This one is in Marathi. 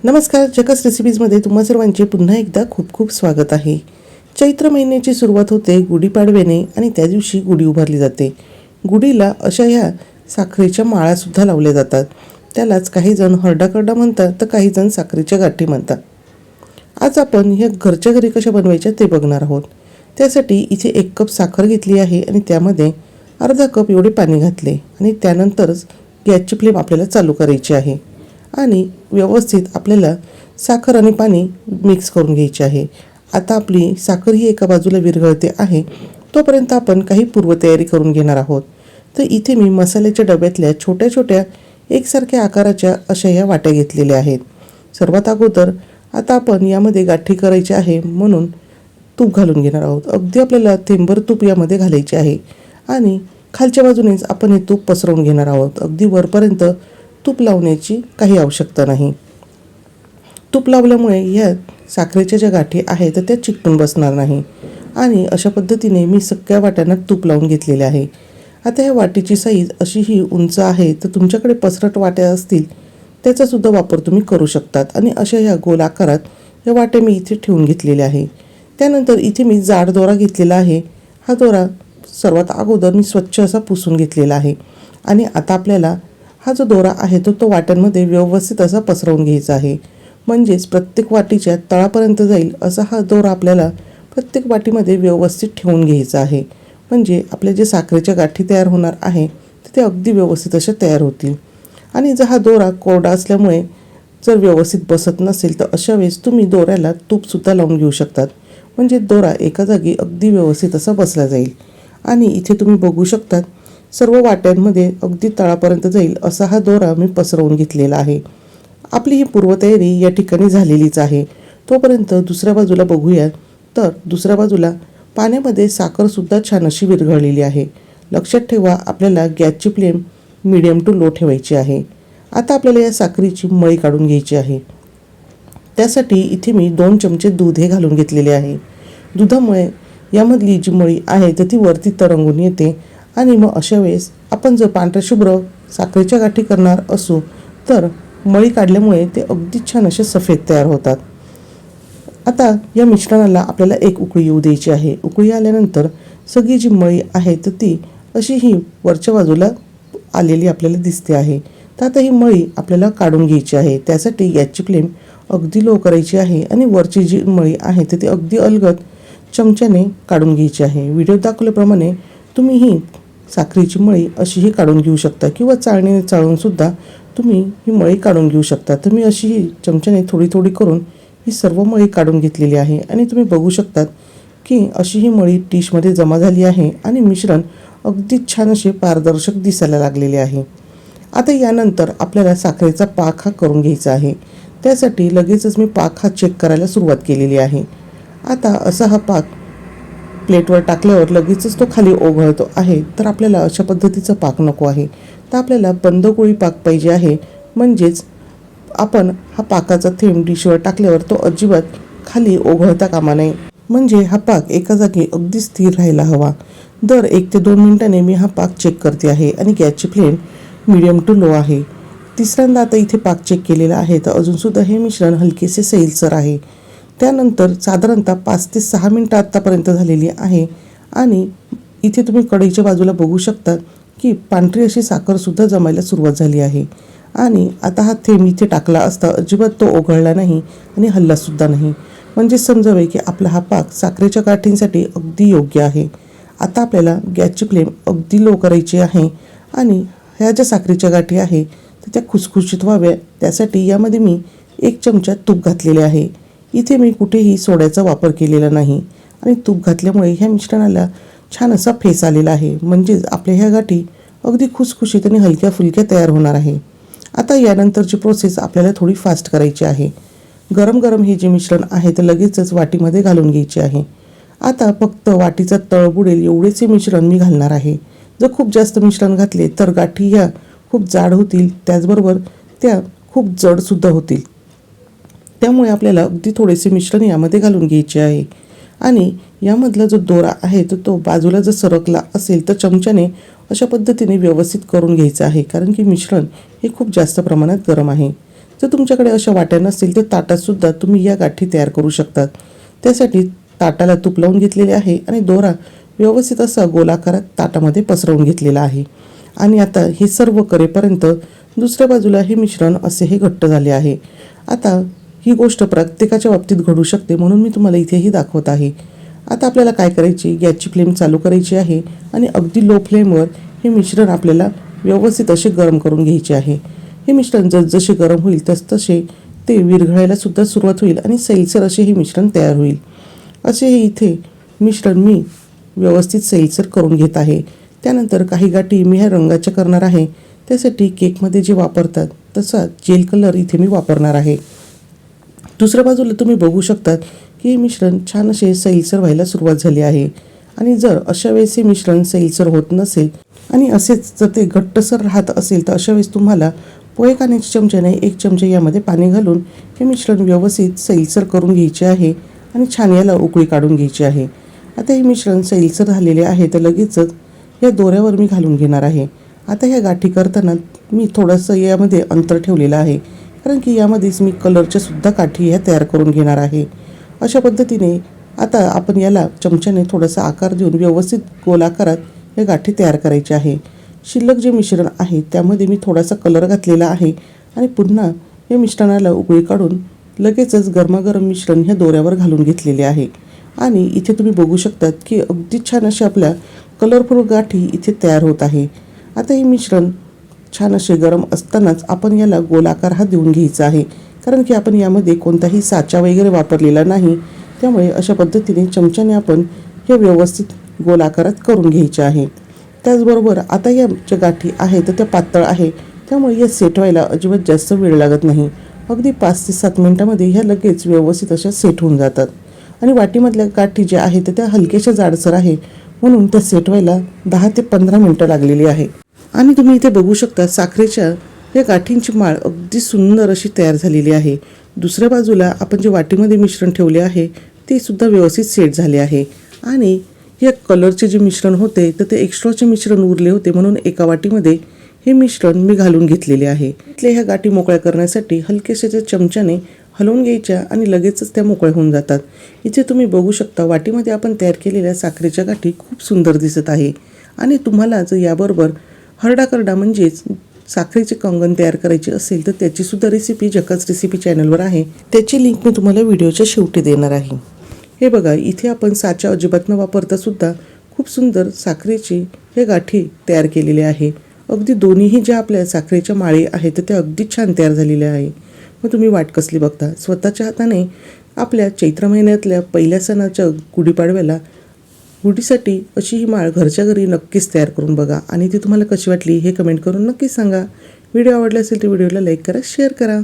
नमस्कार, जकस रेसिपीजमध्ये तुम्हा सर्वांचे पुन्हा एकदा खूप खूप स्वागत आहे. चैत्र महिन्याची सुरुवात होते गुढीपाडव्याने आणि त्या दिवशी गुढी उभारली जाते. गुढीला अशा ह्या साखरेच्या माळासुद्धा लावल्या जातात. त्यालाच काही जण हरडाकरडा म्हणतात तर काही जण साखरेच्या गाठी म्हणतात. आज आपण ह्या घरच्या घरी कशा बनवायच्या ते बघणार आहोत. त्यासाठी इथे 1 कप साखर घेतली आहे आणि त्यामध्ये अर्धा कप एवढे पाणी घातले आणि त्यानंतरच गॅसची फ्लेम आपल्याला चालू करायची आहे आणि व्यवस्थित आपल्याला साखर आणि पाणी मिक्स करून घ्यायचे आहे. आता आपली साखर ही एका बाजूला विरघळते आहे, तोपर्यंत आपण काही पूर्वतयारी करून घेणार आहोत. तर इथे मी मसाल्याच्या डब्यातल्या छोट्या छोट्या एकसारख्या आकाराच्या अशा या वाट्या घेतलेल्या आहेत. सर्वात अगोदर आता आपण यामध्ये गाठी करायची आहे म्हणून तूप घालून घेणार आहोत. अगदी आपल्याला थेंबर तूप यामध्ये घालायचे आहे आणि खालच्या बाजूनेच आपण हे तूप पसरवून घेणार आहोत. अगदी वरपर्यंत तूप लावण्याची काही आवश्यकता नाही. तूप लावल्यामुळे या साखरेच्या ज्या गाठी आहेत तर त्या चिकटून बसणार नाही आणि अशा पद्धतीने मी सगळ्या वाट्यांना तूप लावून घेतलेले आहे. आता ह्या वाटीची साईज अशी ही उंच आहे, तर तुमच्याकडे पसरट वाट्या असतील त्याचासुद्धा वापर तुम्ही करू शकतात आणि अशा ह्या गोल आकारात या वाट्या मी इथे ठेवून घेतलेल्या आहे. त्यानंतर इथे मी जाड दोरा घेतलेला आहे. हा दोरा सर्वात अगोदर मी स्वच्छ असा पुसून घेतलेला आहे आणि आता आपल्याला हा जो दोरा आहे तो वाट्यांमध्ये व्यवस्थित असा पसरवून घ्यायचा आहे. म्हणजेच प्रत्येक वाटीच्या तळापर्यंत जाईल असा हा दोरा आपल्याला प्रत्येक वाटीमध्ये व्यवस्थित ठेवून घ्यायचा आहे. म्हणजे आपल्या जे साखरेच्या गाठी तयार होणार आहे ते अगदी व्यवस्थित अशा तयार होतील. आणि जर हा दोरा कोरडा असल्यामुळे जर व्यवस्थित बसत नसेल तर अशा वेळेस तुम्ही दोऱ्याला तूपसुद्धा लावून घेऊ शकतात. म्हणजे दोरा एका जागी अगदी व्यवस्थित असा बसला जाईल. आणि इथे तुम्ही बघू शकतात सर्व वाट्यांमध्ये अगदी तळापर्यंत जाईल असा हा दोरा मी पसरवून घेतलेला आहे. आपली ही पूर्वतयारी या ठिकाणी झालेलीच आहे. तोपर्यंत दुसऱ्या बाजूला बघूया. तर दुसऱ्या बाजूला पाण्यामध्ये साखरसुद्धा छान अशी विरघळलेली आहे. लक्षात ठेवा, आपल्याला गॅसची फ्लेम मीडियम टू लो ठेवायची आहे. आता आपल्याला या साखरेची मळी काढून घ्यायची आहे. त्यासाठी इथे मी 2 चमचे दूध हे घालून घेतलेले आहे. दुधामुळे यामधली जी मळी आहे तर ती वरती तरंगून येते आणि मग अशा वेळेस आपण जर पांढऱ्या शुभ्र साखरेच्या गाठी करणार असू तर मळी काढल्यामुळे ते अगदी छान असे सफेद तयार होतात. आता या मिश्रणाला आपल्याला एक उकळी येऊ द्यायची आहे. उकळी आल्यानंतर सगळी जी मळी आहे तर ती अशी ही वरच्या बाजूला आलेली आपल्याला दिसते आहे. तर आता ही मळी आपल्याला काढून घ्यायची आहे. त्यासाठी गॅसची फ्लेम अगदी लो करायची आहे आणि वरची जी मळी आहे तर ती अगदी अलगद चमच्याने काढून घ्यायची आहे. व्हिडिओ दाखवल्याप्रमाणे तुम्ही ही साखरेची मळी अशीही काढून घेऊ शकता किंवा चाळणीने चाळूनसुद्धा तुम्ही ही मळी काढून घेऊ शकता. तर मी अशी ही चमच्याने थोडी थोडी करून ही सर्व मळी काढून घेतलेली आहे आणि तुम्ही बघू शकतात की अशी ही मळी डिशमध्ये जमा झाली आहे आणि मिश्रण अगदी छान असे पारदर्शक दिसायला लागलेले आहे. आता यानंतर आपल्याला साखरेचा पाक हा करून घ्यायचा आहे. त्यासाठी लगेचच मी पाक हा चेक करायला सुरुवात केलेली आहे. आता असा हा पाक प्लेटवर टाकल्यावर लगेचच तो खाली ओघळतो आहे. तर आपल्याला अशा पद्धतीचा पाक नको आहे. तर आपल्याला बंद गोळी पाक पाहिजे आहे. म्हणजेच आपण हा पाकाचा थेंब डिशवर टाकल्यावर तो अजिबात खाली ओघळता कामा नये. म्हणजे हा पाक एका जागी अगदी स्थिर राहायला हवा. दर 1 ते 2 मिनिटांनी मी हा पाक चेक करते आहे आणि गॅसची फ्लेम मीडियम टू लो आहे. तिसऱ्यांदा आता इथे पाक चेक केलेला आहे तर अजूनसुद्धा हे मिश्रण हलकेसे सैलसर आहे. त्यानंतर साधारणतः 5 ते 6 मिनिटं आत्तापर्यंत झालेली आहे आणि इथे तुम्ही कढईच्या बाजूला बघू शकता की पांढरी अशी साखरसुद्धा जमायला सुरुवात झाली आहे. आणि आता हा थेंब इथे टाकला असता अजिबात तो ओघळला नाही आणि हल्लासुद्धा नाही. म्हणजे समजावे की आपला हा पाक साखरेच्या गाठींसाठी अगदी योग्य आहे. आता आपल्याला गॅसची फ्लेम अगदी लो करायची आहे आणि ह्या ज्या साखरेच्या गाठी आहे तर त्या खुसखुशीत व्हाव्या त्यासाठी यामध्ये मी 1 चमचा तूप घातलेले आहे. इथे मी कुठेही सोड्याचा वापर केलेला नाही आणि तूप घातल्यामुळे ह्या मिश्रणाला छान असा फेस आलेला आहे. म्हणजेच आपल्या ह्या गाठी अगदी खुसखुशीत आणि हलक्या फुलक्या तयार होणार आहे. आता यानंतरची प्रोसेस आपल्याला थोडी फास्ट करायची आहे. गरम गरम हे जे मिश्रण आहे ते लगेचच वाटीमध्ये घालून घ्यायचे आहे. आता फक्त वाटीचा तळ बुडेल एवढेच हे मिश्रण मी घालणार आहे. जर खूप जास्त मिश्रण घातले तर गाठी ह्या खूप जाड होतील, त्याचबरोबर त्या खूप जडसुद्धा होतील. त्यामुळे आपल्याला अगदी थोडेसे मिश्रण यामध्ये घालून घ्यायचे आहे. आणि यामधला जो दोरा आहे तो बाजूला जर सरकला असेल तर चमच्याने अशा पद्धतीने व्यवस्थित करून घ्यायचं आहे, कारण की मिश्रण हे खूप जास्त प्रमाणात गरम आहे. जर तुमच्याकडे अशा वाट्या नसतील तर ताटातसुद्धा तुम्ही या गाठी तयार करू शकतात. त्यासाठी ताटाला तूप लावून घेतलेले आहे आणि दोरा व्यवस्थित असा गोलाकारात ताटामध्ये पसरवून घेतलेला आहे. आणि आता हे सर्व करेपर्यंत दुसऱ्या बाजूला हे मिश्रण असे हे घट्ट झाले आहे. आता ही गोष्ट प्रत्येकाच्या बाबतीत घडू शकते म्हणून मी तुम्हाला इथेही दाखवत आहे. आता आपल्याला काय करायची, गॅसची फ्लेम चालू करायची आहे आणि अगदी लो फ्लेमवर हे मिश्रण आपल्याला व्यवस्थित असे गरम करून घ्यायचे आहे. हे मिश्रण जसजसे गरम होईल तसतसे ते विरघळायला सुद्धा सुरुवात होईल आणि सैलसर असे हे मिश्रण तयार होईल. असे हे इथे मिश्रण मी व्यवस्थित सैलसर करून घेत आहे. त्यानंतर काही गाठी मी ह्या रंगाच्या करणार आहे. त्यासाठी केकमध्ये जे वापरतात तसा जेल कलर इथे मी वापरणार आहे. दुसऱ्या बाजूला तुम्ही बघू शकतात की हे मिश्रण छान असे सैलसर व्हायला सुरुवात झाली आहे. आणि जर अशा वेळेस हे मिश्रण सैलसर होत नसेल आणि असेच जर ते घट्टसर राहत असेल तर अशा वेळेस तुम्हाला पोहे खाण्याच्या चमच्याने 1 चमचा यामध्ये पाणी घालून हे मिश्रण व्यवस्थित सैलसर करून घ्यायचे आहे आणि छान याला उकळी काढून घ्यायची आहे. आता हे मिश्रण सैलसर झालेले आहे तर लगेचच या दोऱ्यावर मी घालून घेणार आहे. आता ह्या गाठी करताना मी थोडंसं यामध्ये अंतर ठेवलेलं आहे कारण की यामध्येच मी कलरच्या सुद्धा गाठी ह्या तयार करून घेणार आहे. अशा पद्धतीने आता आपण याला चमच्याने थोडासा आकार देऊन व्यवस्थित गोलाकारात या गाठी तयार करायच्या आहे. शिल्लक जे मिश्रण आहे त्यामध्ये मी थोडासा कलर घातलेला आहे आणि पुन्हा या मिश्रणाला उकळी काढून लगेचच गरमागरम मिश्रण ह्या दोऱ्यावर घालून घेतलेले आहे. आणि इथे तुम्ही बघू शकतात की अगदी छान अशा आपल्या कलरफुल गाठी इथे तयार होत आहे. आता हे मिश्रण छान असे गरम असतानाच आपण याला गोलाकार हा देऊन घ्यायचा आहे कारण की आपण यामध्ये कोणताही साचा वगैरे वापरलेला नाही. त्यामुळे अशा पद्धतीने चमच्याने आपण हे व्यवस्थित गोलाकारात करून घ्यायचे आहे. त्याचबरोबर आता या ज्या गाठी आहेत त्या पातळ आहे त्यामुळे या सेट व्हायला अजिबात जास्त वेळ लागत नाही. अगदी 5 ते 7 मिनिटांमध्ये ह्या लगेच व्यवस्थित अशा सेट होऊन जातात. आणि वाटीमधल्या गाठी ज्या आहेत त्या हलक्याशा जाडसर आहे म्हणून त्या सेट व्हायला 10 ते 15 मिनिटं लागलेली आहे. आणि तुम्ही इथे बघू शकता साखरेच्या या गाठींची माळ अगदी सुंदर अशी तयार झालेली आहे. दुसऱ्या बाजूला आपण जे वाटीमध्ये मिश्रण ठेवले आहे ते सुद्धा व्यवस्थित सेट झाले आहे. आणि या कलरचे जे मिश्रण होते तर ते एक्स्ट्राचे मिश्रण उरले होते म्हणून एका वाटीमध्ये हे मिश्रण मी घालून घेतलेले आहे. इथल्या ह्या गाठी मोकळ्या करण्यासाठी हलक्याशा चमच्याने हलवून घ्यायच्या आणि लगेचच त्या मोकळ्या होऊन जातात. इथे तुम्ही बघू शकता वाटीमध्ये आपण तयार केलेल्या साखरेच्या गाठी खूप सुंदर दिसत आहे. आणि तुम्हाला जर याबरोबर हरडाकरडा म्हणजेच साखरेचे कंगन तयार करायचे असेल तर त्याचीसुद्धा रेसिपी झकास रेसिपी चॅनलवर आहे. त्याची लिंक मी तुम्हाला व्हिडिओच्या शेवटी देणार आहे. हे बघा इथे आपण साचा अजिबात न वापरता सुद्धा खूप सुंदर साखरेची हे गाठी तयार केलेले आहे. अगदी दोन्हीही ज्या आपल्या साखरेच्या माळी आहेत त्या अगदी छान तयार झालेल्या आहे. मग तुम्ही वाट कसली बघता, स्वतःच्या हाताने आपल्या चैत्र महिन्यातल्या पहिल्या सणाच्या गुढीपाडव्याला गुढीसाठी अशी ही माळ घरच्या घरी नक्कीच तयार करून बघा आणि ती तुम्हाला कशी वाटली हे कमेंट करून नक्कीच सांगा. व्हिडिओ आवडला असेल तर व्हिडिओला लाईक करा, शेअर करा.